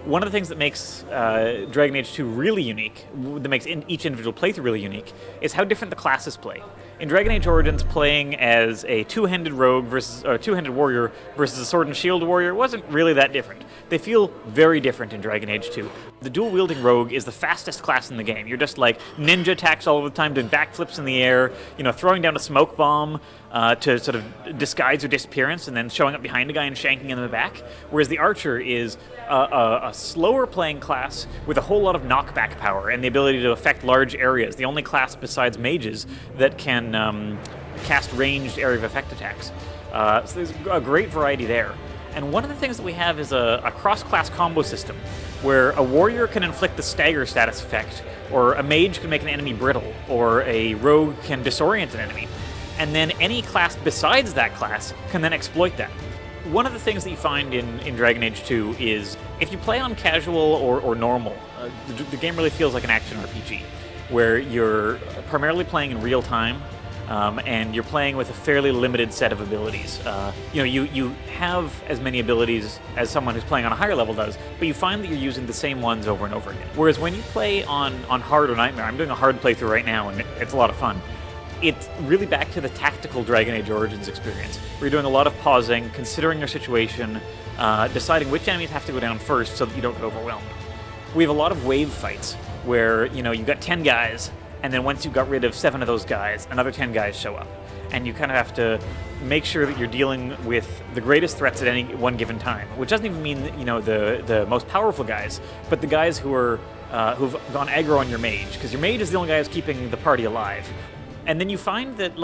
One of the things that makes Dragon Age 2 really unique, that makes each individual playthrough really unique, is how different the classes play. In Dragon Age Origins, playing as a two-handed rogue versus or two-handed warrior versus a sword and shield warrior wasn't really that different. They feel very different in Dragon Age 2. The dual-wielding rogue is the fastest class in the game. You're just like ninja attacks all of the time, doing backflips in the air, throwing down a smoke bomb to sort of disguise your disappearance, and then showing up behind a guy and shanking him in the back. Whereas the archer is a slower playing class with a whole lot of knockback power and the ability to affect large areas. The only class besides mages that can cast ranged area of effect attacks. So there's a great variety there. And one of the things that we have is a cross-class combo system where a warrior can inflict the stagger status effect, or a mage can make an enemy brittle, or a rogue can disorient an enemy. And then any class besides that class can then exploit that. One of the things that you find in Dragon Age 2 is if you play on casual or normal, the game really feels like an action RPG, where you're primarily playing in real time, and you're playing with a fairly limited set of abilities. You have as many abilities as someone who's playing on a higher level does, but you find that you're using the same ones over and over again. Whereas when you play on hard or nightmare, I'm doing a hard playthrough right now, and it's a lot of fun. It's really back to the tactical Dragon Age Origins experience, where you're doing a lot of pausing, considering your situation, deciding which enemies have to go down first so that you don't get overwhelmed. We have a lot of wave fights, where you've got 10 guys, and then once you got rid of 7 of those guys, another 10 guys show up. And you kind of have to make sure that you're dealing with the greatest threats at any one given time, which doesn't even mean the most powerful guys, but the guys who've gone aggro on your mage, because your mage is the only guy who's keeping the party alive. And then you find that,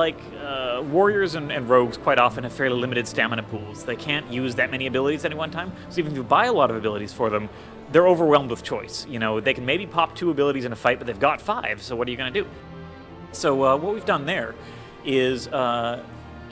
warriors and rogues quite often have fairly limited stamina pools. They can't use that many abilities at any one time, so even if you buy a lot of abilities for them, they're overwhelmed with choice. They can maybe pop 2 abilities in a fight, but they've got 5, so what are you going to do? So what we've done there is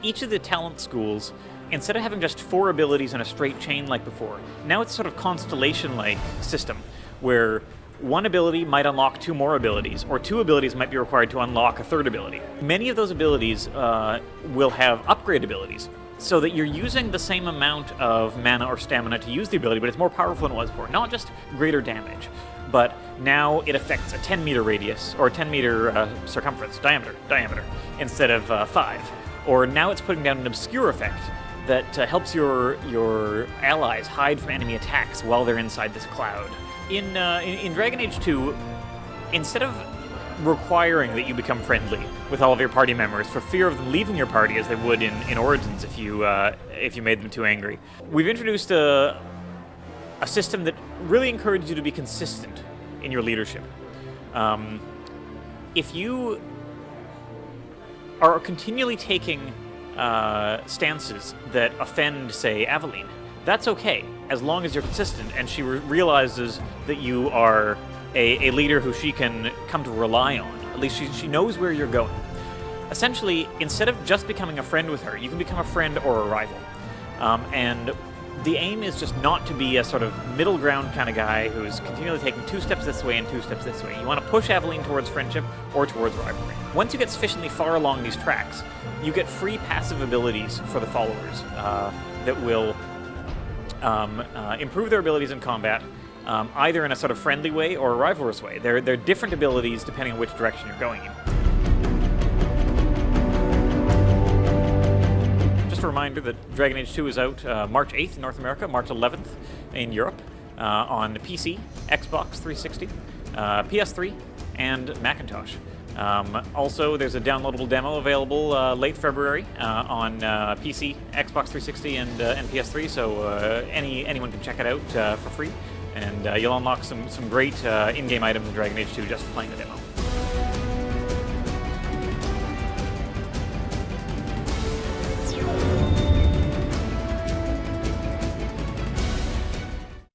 each of the talent schools, instead of having just 4 abilities in a straight chain like before, now it's sort of constellation-like system, where 1 ability might unlock 2 more abilities, or 2 abilities might be required to unlock a 3rd ability. Many of those abilities will have upgrade abilities, so that you're using the same amount of mana or stamina to use the ability, but it's more powerful than it was before. Not just greater damage, but now it affects a 10-meter radius, or a 10-meter circumference, diameter, instead of 5. Or now it's putting down an obscure effect that helps your allies hide from enemy attacks while they're inside this cloud. In Dragon Age 2, instead of requiring that you become friendly with all of your party members for fear of them leaving your party as they would in Origins if you made them too angry, we've introduced a system that really encourages you to be consistent in your leadership. If you are continually taking stances that offend, say, Aveline, that's okay, as long as you're consistent and she realizes that you are a leader who she can come to rely on. At least she knows where you're going. Essentially, instead of just becoming a friend with her, you can become a friend or a rival. And the aim is just not to be a sort of middle ground kind of guy who's continually taking 2 steps this way and 2 steps this way. You want to push Aveline towards friendship or towards rivalry. Once you get sufficiently far along these tracks, you get free passive abilities for the followers that will improve their abilities in combat, either in a sort of friendly way or a rivalrous way. They're different abilities depending on which direction you're going in. Just a reminder that Dragon Age 2 is out March 8th in North America, March 11th in Europe, on PC, Xbox 360, PS3, and Macintosh. Also, there's a downloadable demo available late February on PC, Xbox 360, and PS3, so anyone can check it out for free, and you'll unlock some great in-game items in Dragon Age 2 just for playing the demo.